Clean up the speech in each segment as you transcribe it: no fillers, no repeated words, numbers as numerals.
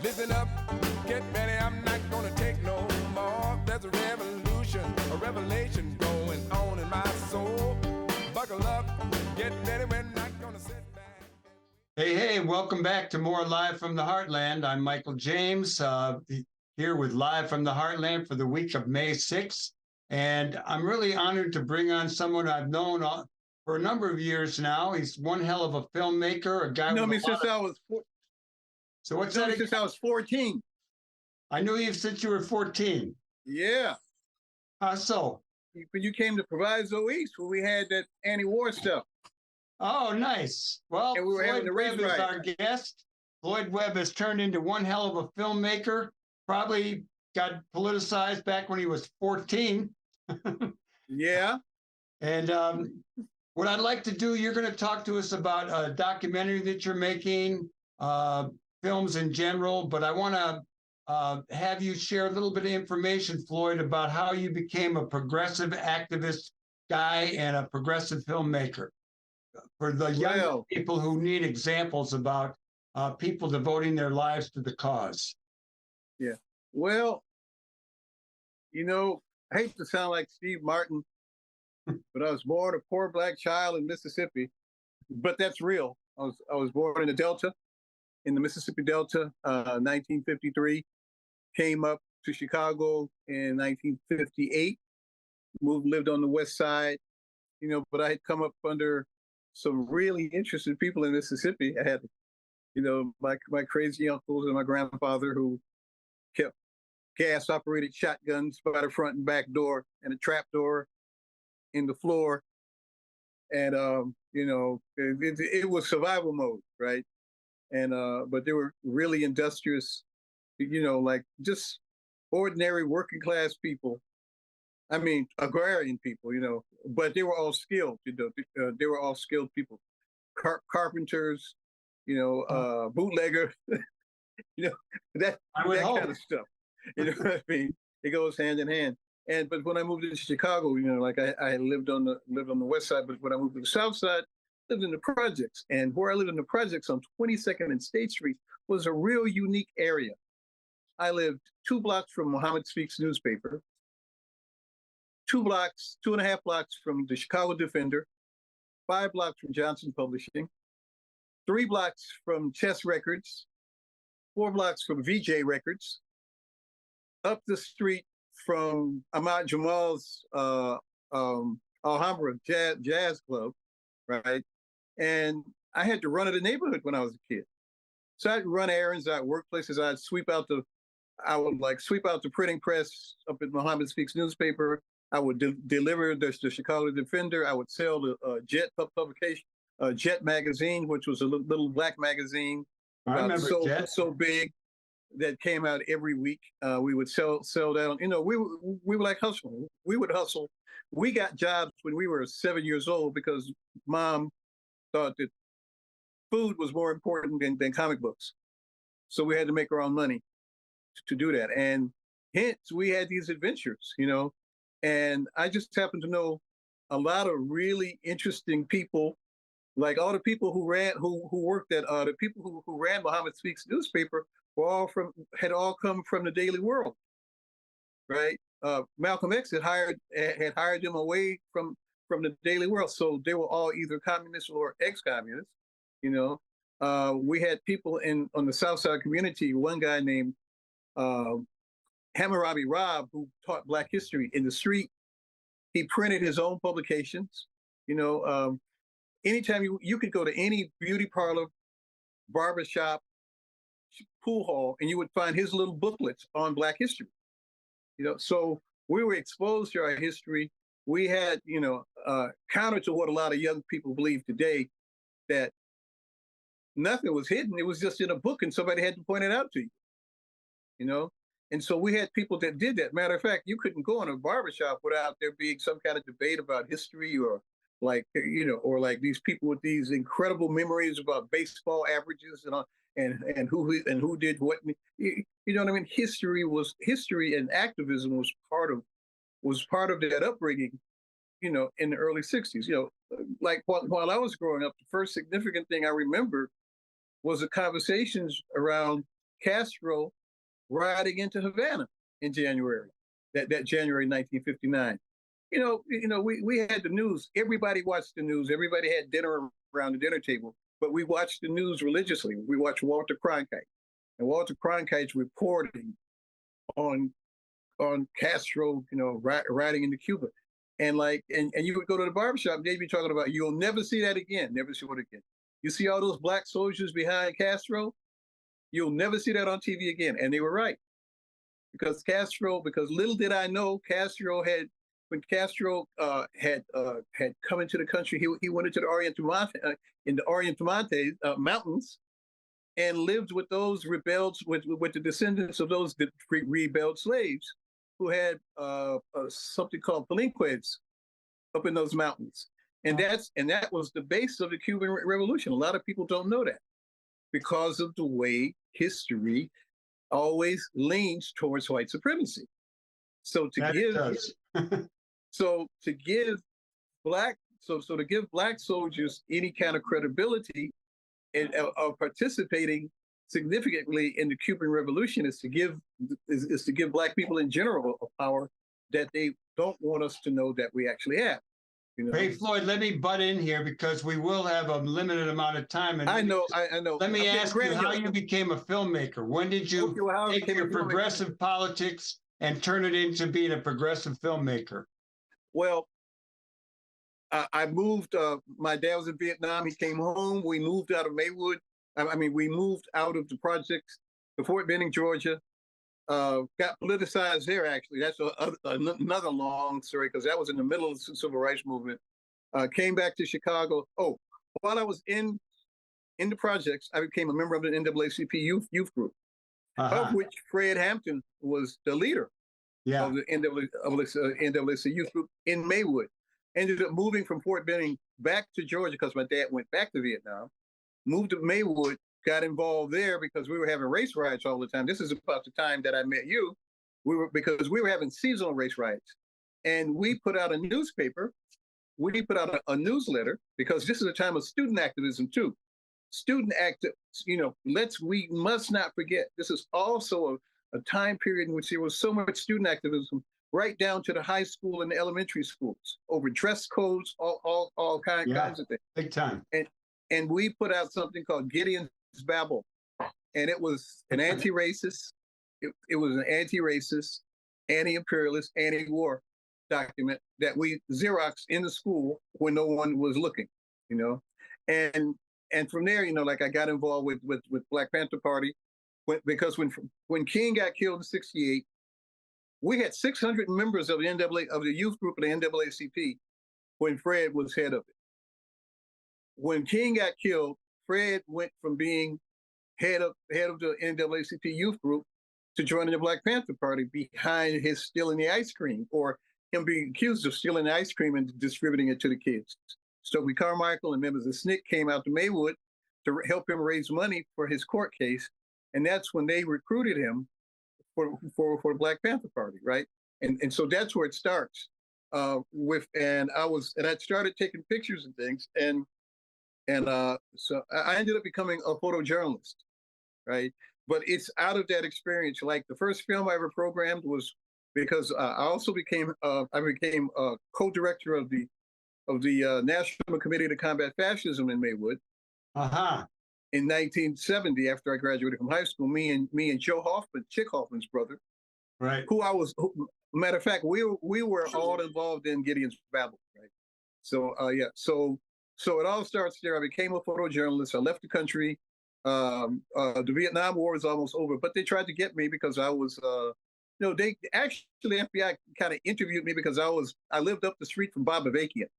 Listen up, get ready, I'm not gonna take no more. There's a revolution, a revelation going on in my soul. Buckle up, get ready, we're not gonna sit back. Hey, welcome back to more Live from the Heartland. I'm Michael James, here with Live from the Heartland for the week of May 6th. And I'm really honored to bring on someone I've known for a number of years now. He's one hell of a filmmaker, a guy with a lot of... So what's that? Since I was 14. I knew you since you were 14. Yeah. How so? When you came to Proviso East, where we had that anti-war stuff. Oh, nice. Well, and we were Floyd Webb is our guest. Floyd Webb has turned into one hell of a filmmaker. Probably got politicized back when he was 14. Yeah. And what I'd like to do, you're going to talk to us about a documentary that you're making, films in general, but I want to have you share a little bit of information, Floyd, about how you became a progressive activist guy and a progressive filmmaker for the young people who need examples about people devoting their lives to the cause. Yeah. Well, you know, I hate to sound like Steve Martin, but I was born a poor Black child in Mississippi, but that's real. I was born in the Delta, in the Mississippi Delta, 1953, came up to Chicago in 1958, lived on the West Side, you know, but I had come up under some really interesting people in Mississippi. I had, you know, my crazy uncles and my grandfather who kept gas-operated shotguns by the front and back door and a trap door in the floor. And, you know, it was survival mode, right? And but they were really industrious, you know, like just ordinary working class people. I mean, agrarian people, you know, but they were all skilled, you know, they were all skilled people, carpenters, you know, bootlegger, you know, that kind of stuff. You know what I mean? It goes hand in hand. But when I moved to Chicago, you know, like I lived on the West Side, but when I moved to the South Side, lived in the projects. And where I lived in the projects on 22nd and State Street was a real unique area. I lived 2 blocks from Muhammad Speaks newspaper, 2.5 blocks from the Chicago Defender, 5 blocks from Johnson Publishing, 3 blocks from Chess Records, 4 blocks from VJ Records, up the street from Ahmad Jamal's Alhambra Jazz Club, right? And I had to run in the neighborhood when I was a kid. So I'd run errands, I'd work places, I would sweep out the printing press up at Muhammad Speaks newspaper. I would deliver the Chicago Defender. I would sell the Jet publication, Jet magazine, which was a little black magazine. I remember Jet. So big that came out every week. We would sell that. You know, we were like hustling. We would hustle. We got jobs when we were 7 years old because Mom thought that food was more important than comic books. So we had to make our own money to do that. And hence we had these adventures, you know, and I just happened to know a lot of really interesting people, like all the people who worked at the people who ran Muhammad Speaks newspaper had all come from the Daily World, right? Malcolm X had hired them away from the Daily World, so they were all either communists or ex-communists. You know, we had people on the South Side community. One guy named Hammurabi Rob, who taught Black history in the street. He printed his own publications. You know, anytime you could go to any beauty parlor, barbershop, pool hall, and you would find his little booklets on Black history. You know, so we were exposed to our history. We had, you know, counter to what a lot of young people believe today, that nothing was hidden. It was just in a book and somebody had to point it out to you, you know? And so we had people that did that. Matter of fact, you couldn't go in a barbershop without there being some kind of debate about history, or like, you know, or like these people with these incredible memories about baseball averages and who did what. You know what I mean? History and activism was part of that upbringing, you know, in the early 60s. You know, like while I was growing up, the first significant thing I remember was the conversations around Castro riding into Havana in January, that January 1959. We had the news. Everybody watched the news. Everybody had dinner around the dinner table, but we watched the news religiously. We watched Walter Cronkite, and Walter Cronkite's reporting on Castro, riding into Cuba. And you would go to the barbershop, they'd be talking about, you'll never see that again, never see it again. You see all those black soldiers behind Castro, you'll never see that on TV again. And they were right. Because little did I know, when Castro had come into the country, he went into the Oriente Mountains and lived with those rebels, with the descendants of those rebelled slaves who had something called palinques up in those mountains. And that was the base of the Cuban Revolution. A lot of people don't know that because of the way history always leans towards white supremacy. So to give black soldiers any kind of credibility of participating significantly in the Cuban Revolution is to give black people in general a power that they don't want us to know that we actually have. Hey, Floyd, let me butt in here because we will have a limited amount of time. And I know. Let me ask you how you became a filmmaker. When did you take your progressive politics and turn it into being a progressive filmmaker? Well, I moved. My dad was in Vietnam. He came home. We moved out of Maywood. We moved out of the projects to Fort Benning, Georgia. Got politicized there, actually. That's another long story because that was in the middle of the civil rights movement. Came back to Chicago. Oh, while I was in the projects, I became a member of the NAACP youth group, of which Fred Hampton was the leader of the NAACP youth group in Maywood. Ended up moving from Fort Benning back to Georgia because my dad went back to Vietnam. Moved to Maywood, got involved there because we were having race riots all the time. This is about the time that I met you. Because we were having seasonal race riots. And we put out a newspaper. We put out a newsletter because this is a time of student activism too. We must not forget, this is also a time period in which there was so much student activism right down to the high school and the elementary schools over dress codes, all kinds of things. Big time. And we put out something called Gideon's Babel. And it was an anti-racist, it was an anti-racist, anti-imperialist, anti-war document that we Xeroxed in the school when no one was looking, And from there, I got involved with Black Panther Party because when King got killed in '68, we had 600 members of the youth group of the NAACP when Fred was head of it. When King got killed, Fred went from being head of the NAACP youth group to joining the Black Panther Party behind his stealing the ice cream, or him being accused of stealing the ice cream and distributing it to the kids. Stokely Carmichael and members of SNCC came out to Maywood to help him raise money for his court case. And that's when they recruited him for the Black Panther Party, right? And so that's where it starts. I started taking pictures and things, so I ended up becoming a photojournalist, right? But it's out of that experience. Like the first film I ever programmed was because I also became a co-director of the National Committee to Combat Fascism in Maywood. In 1970, after I graduated from high school, me and Joe Hoffman, Chick Hoffman's brother, right? Matter of fact, we were all involved in Gideon's Babel, right? So So it all starts there. I became a photojournalist. I left the country. The Vietnam War was almost over, but they tried to get me because I was, they actually, FBI kind of interviewed me because I lived up the street from Bob Avakian.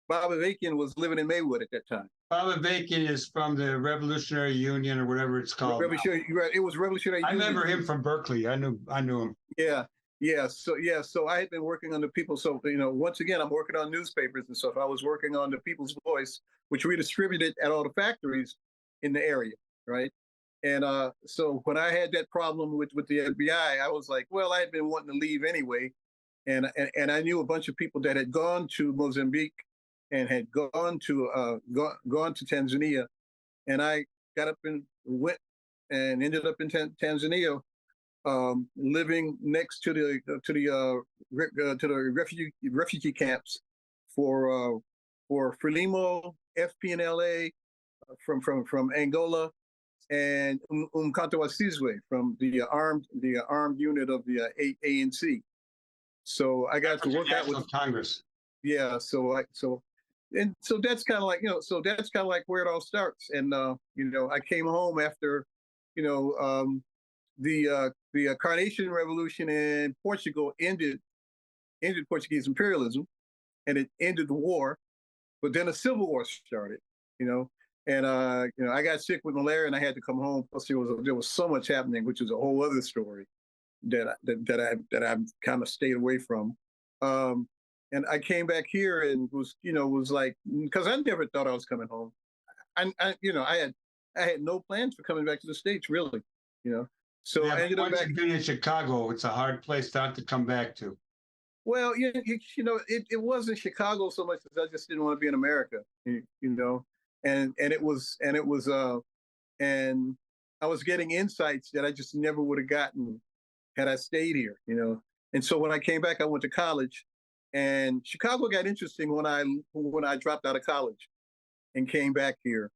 Bob Avakian was living in Maywood at that time. Bob Avakian is from the Revolutionary Union or whatever it's called. It was Revolutionary Union. I remember him from Berkeley. I knew him. So I had been working on the people. So, once again, I'm working on newspapers and stuff. I was working on the People's Voice, which we distributed at all the factories in the area, right? And so when I had that problem with the FBI, I was like, well, I had been wanting to leave anyway. And I knew a bunch of people that had gone to Mozambique and had gone to Tanzania. And I got up and went and ended up in Tanzania, living next to the refugee camps for Frelimo, FPNLA from Angola, and Umkhonto from the armed unit of the ANC. So I got to work out with Congress. Yeah, so that's kind of like, that's kind of like where it all starts. And I came home after the Carnation Revolution in Portugal ended Portuguese imperialism, and it ended the war. But then a civil war started, and I got sick with malaria and I had to come home. Plus there was so much happening, which is a whole other story that I kind of stayed away from. And I came back here and was like, because I never thought I was coming home. I had no plans for coming back to the States, really, So yeah, I ended up once back. you've been in Chicago, it's a hard place not to come back to. Well, it wasn't Chicago so much as I just didn't want to be in America, and I was getting insights that I just never would have gotten had I stayed here, And so when I came back, I went to college, and Chicago got interesting when I dropped out of college and came back here,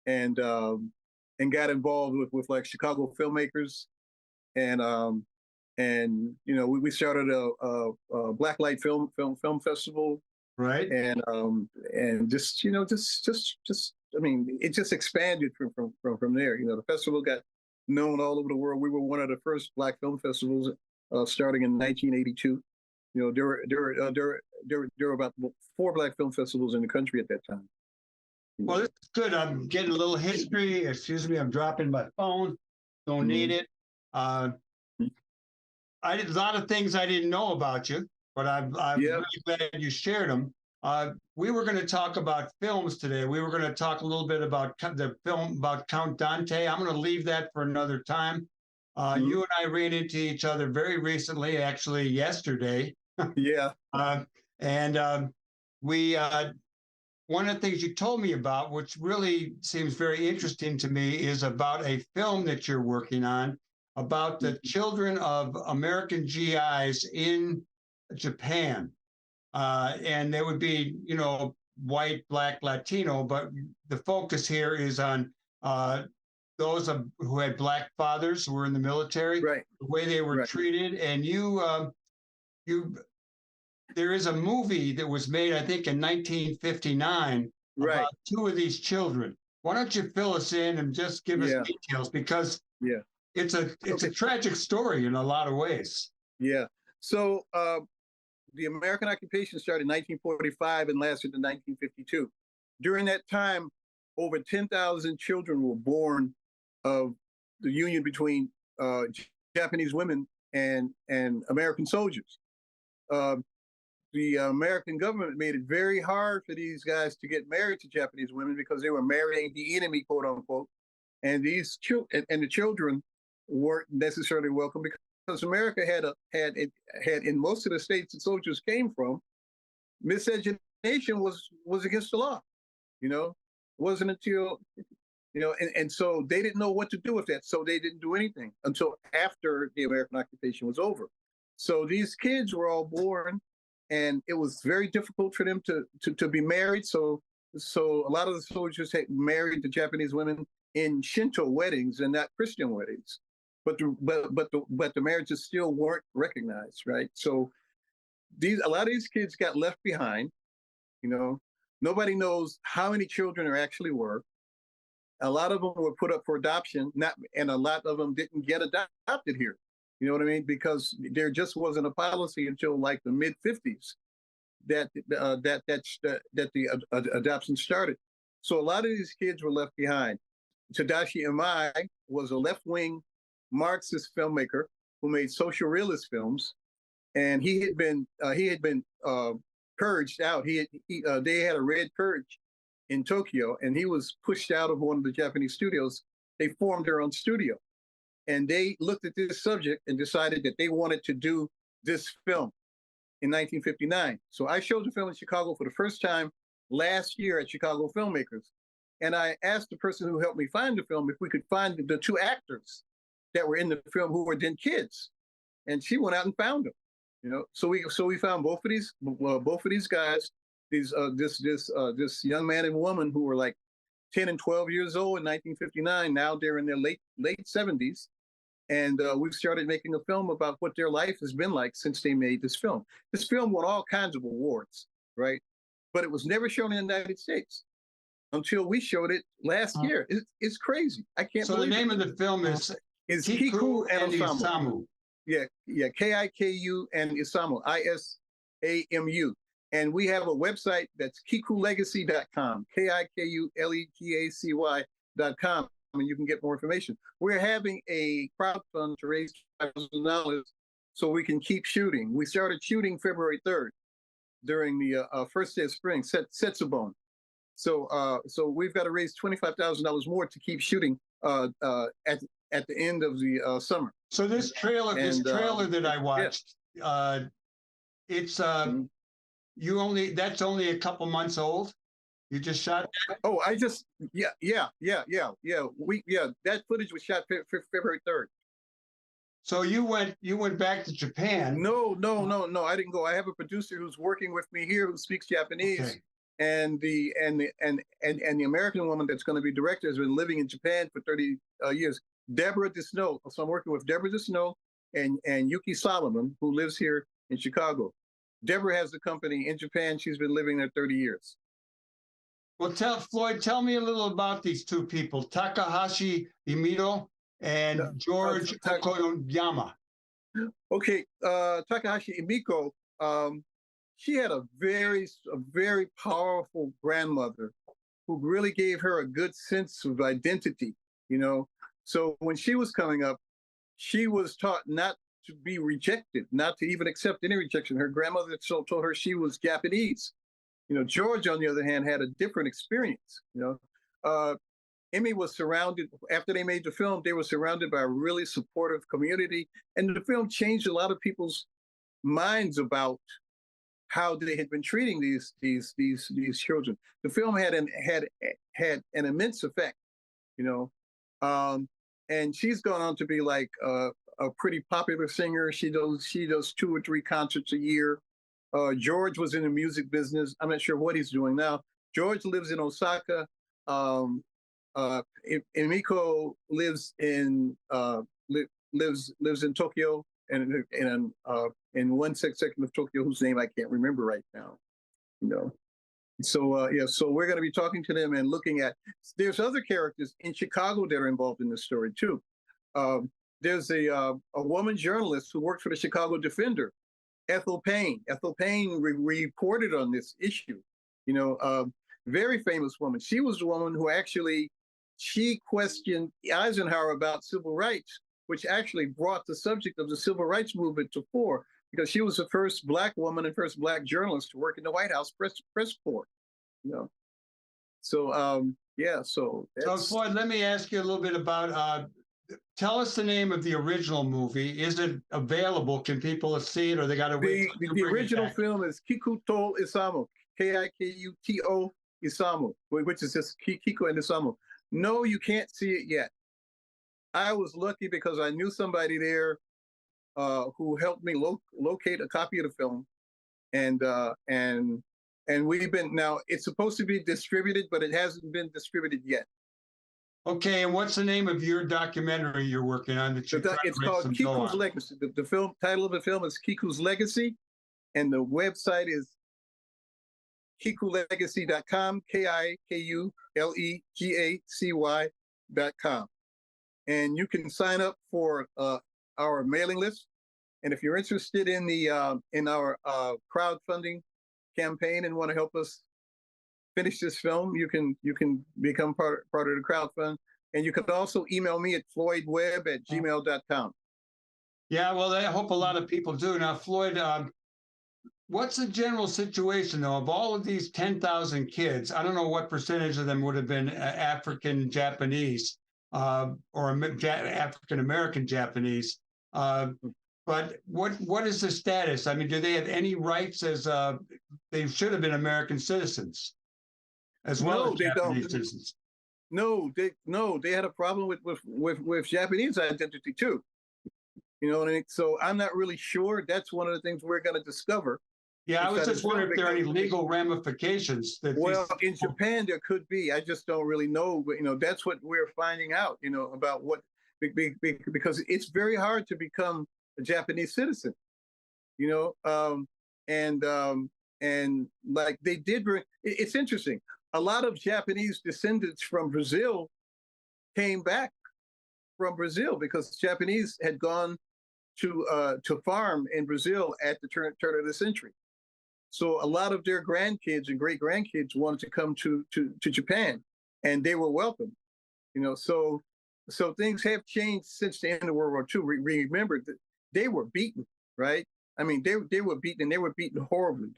and got involved with like Chicago filmmakers, and we started a Blacklight film festival, right? And just I mean, it just expanded from there. The festival got known all over the world. We were one of the first Black film festivals, starting in 1982. There were about 4 Black film festivals in the country at that time. Well, this is good. I'm getting a little history. Excuse me, I'm dropping my phone. Don't need it. A lot of things I didn't know about you, but I'm really glad you shared them. We were going to talk about films today. We were going to talk a little bit about the film about Count Dante. I'm going to leave that for another time. You and I ran into each other very recently, actually yesterday. Yeah. We one of the things you told me about, which really seems very interesting to me, is about a film that you're working on about the children of American GIs in Japan. And they would be, white, Black, Latino, but the focus here is on those who had Black fathers who were in the military, right, the way they were treated. And there is a movie that was made, I think, in 1959 about 2 of these children. Why don't you fill us in and just give us details, because it's a tragic story in a lot of ways. Yeah. So the American occupation started in 1945 and lasted to 1952. During that time, over 10,000 children were born of the union between Japanese women and American soldiers. The American government made it very hard for these guys to get married to Japanese women because they were marrying the enemy, quote unquote. And these the children weren't necessarily welcome because America had in most of the states that soldiers came from, miscegenation was against the law. It wasn't until and so they didn't know what to do with that. So they didn't do anything until after the American occupation was over. So these kids were all born, and it was very difficult for them to be married. So a lot of the soldiers had married the Japanese women in Shinto weddings and not Christian weddings. But the marriages still weren't recognized, right? So a lot of these kids got left behind. Nobody knows how many children there actually were. A lot of them were put up for adoption, and a lot of them didn't get adopted here. You know what I mean? Because there just wasn't a policy until like the mid '50s that the adoption started. So a lot of these kids were left behind. Tadashi Imai was a left-wing Marxist filmmaker who made social realist films, and he had been purged out. They had a red purge in Tokyo, and he was pushed out of one of the Japanese studios. They formed their own studio, and they looked at this subject and decided that they wanted to do this film in 1959. So I showed the film in Chicago for the first time last year at Chicago Filmmakers, And I asked the person who helped me find the film if we could find the two actors that were in the film who were then kids. And she went out and found them. So we found both of these guys, this young man and woman who were like 10 and 12 years old in 1959. Now they're in their late 70s. And we've started making a film about what their life has been like since they made this film. This film won all kinds of awards, right? But it was never shown in the United States until we showed it last year. It's crazy. I can't believe it. So the name of the film is Kiku and Isamu. Isamu. Yeah, Kiku and Isamu, Isamu. And we have a website that's kikulegacy.com, KIKULEGACY.com, and you can get more information. We're having a crowdfund to raise $5,000 so we can keep shooting. We started shooting February 3rd during the first day of spring, Setsubon. So we've got to raise $25,000 more to keep shooting at the end of the summer. So this trailer that I watched, it's that's only a couple months old. You just shot that? Oh, that footage was shot February 3rd. So you went back to Japan? No, I didn't go. I have a producer who's working with me here who speaks Japanese. Okay. And the American woman that's going to be director has been living in Japan for 30 years. Deborah DeSnow. So I'm working with Deborah DeSnow and Yuki Solomon, who lives here in Chicago. Deborah has the company in Japan. She's been living there 30 years. Well, tell me a little about these two people, Takahashi Imai and George Okoyama. Okay, Takahashi Imai. She had a very powerful grandmother who really gave her a good sense of identity, So when she was coming up, she was taught not to be rejected, not to even accept any rejection. Her grandmother told her she was Japanese. George, on the other hand, had a different experience. Emmy was surrounded, after they made the film, they were surrounded by a really supportive community. And the film changed a lot of people's minds about how they had been treating these children. The film had an immense effect, and she's gone on to be like a pretty popular singer. She does 2 or 3 concerts a year. George was in the music business. I'm not sure what he's doing now. George lives in Osaka. Emiko lives in Tokyo, and in one section of Tokyo whose name I can't remember right now. So we're going to be talking to them and looking at. There's other characters in Chicago that are involved in this story too. There's a woman journalist who worked for the Chicago Defender, Ethel Payne. Ethel Payne reported on this issue. Very famous woman. She was the woman who she questioned Eisenhower about civil rights, which actually brought the subject of the civil rights movement to fore, because she was the first Black woman and first Black journalist to work in the White House press corps. So Floyd, let me ask you a little bit about. Tell us the name of the original movie. Is it available? Can people see it, or they got to wait? The original film is Kiku to Isamu, Kikuto Isamu, which is just Kiku and Isamu. No, you can't see it yet. I was lucky because I knew somebody there who helped me locate a copy of the film, and we've been, now it's supposed to be distributed, but it hasn't been distributed yet. Okay, and what's the name of your documentary you're working on? It's called Kiku's Legacy. The film title of the film is Kiku's Legacy, and the website is kikulegacy.com, KIKULEGACY.com. And you can sign up for our mailing list. And if you're interested in our crowdfunding campaign and want to help us finish this film, you can become part of the crowdfund. And you can also email me at floydwebb@gmail.com. Yeah, well, I hope a lot of people do. Now, Floyd, what's the general situation, though, of all of these 10,000 kids? I don't know what percentage of them would have been African Japanese or African American Japanese. But what is the status? I mean, do they have any rights as they should have been American citizens as well as Japanese citizens? they had a problem with Japanese identity too. You know, and so I'm not really sure. That's one of the things we're going to discover. Yeah, I was just wondering if there are any legal ramifications. Well, in Japan there could be. I just don't really know. But you know, that's what we're finding out. You know, about what because it's very hard to become a Japanese citizen. You know, and like they did bring. It's interesting. A lot of Japanese descendants from Brazil came back from Brazil because Japanese had gone to farm in Brazil at the turn of the century. So a lot of their grandkids and great grandkids wanted to come to Japan, and they were welcome. You know, so things have changed since the end of World War II. Remember that they were beaten, right? I mean, they were beaten, and they were beaten horribly.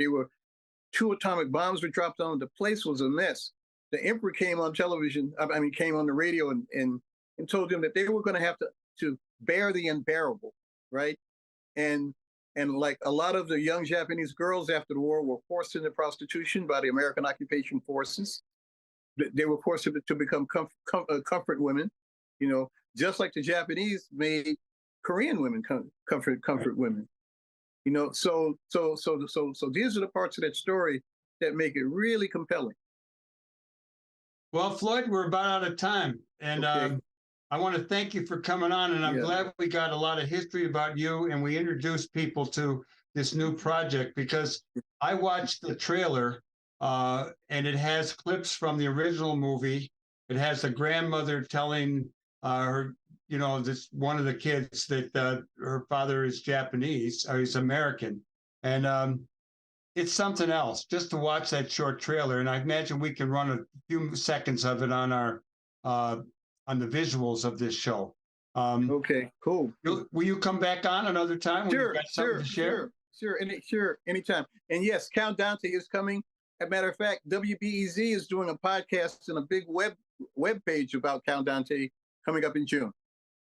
2 atomic bombs were dropped on them. The place was a mess. The emperor came on television, came on the radio and told them that they were going to have to bear the unbearable, right? And like a lot of the young Japanese girls after the war were forced into prostitution by the American occupation forces. They were forced to become comfort women, you know, just like the Japanese made Korean women comfort women. You know, so these are the parts of that story that make it really compelling. Well, Floyd, we're about out of time, and okay. I want to thank you for coming on, and I'm glad we got a lot of history about you, and we introduced people to this new project because I watched the trailer, and it has clips from the original movie. It has a grandmother telling her, you know, this one of the kids that her father is Japanese or he's American, and it's something else just to watch that short trailer. And I imagine we can run a few seconds of it on our on the visuals of this show. Okay, cool. Will you come back on another time? Sure, anytime. And yes, Count Dante is coming. As a matter of fact, WBEZ is doing a podcast and a big web page about Count Dante coming up in June.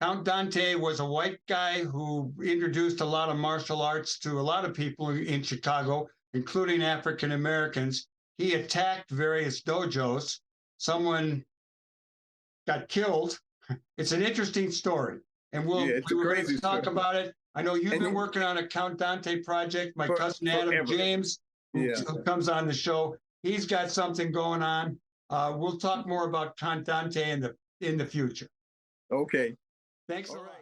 Count Dante was a white guy who introduced a lot of martial arts to a lot of people in Chicago, including African Americans. He attacked various dojos. Someone got killed. It's an interesting story, and we're going to talk about it. I know you've been working on a Count Dante project. My cousin Adam James, who comes on the show, he's got something going on. We'll talk more about Count Dante in the future. Okay. Thanks. All right.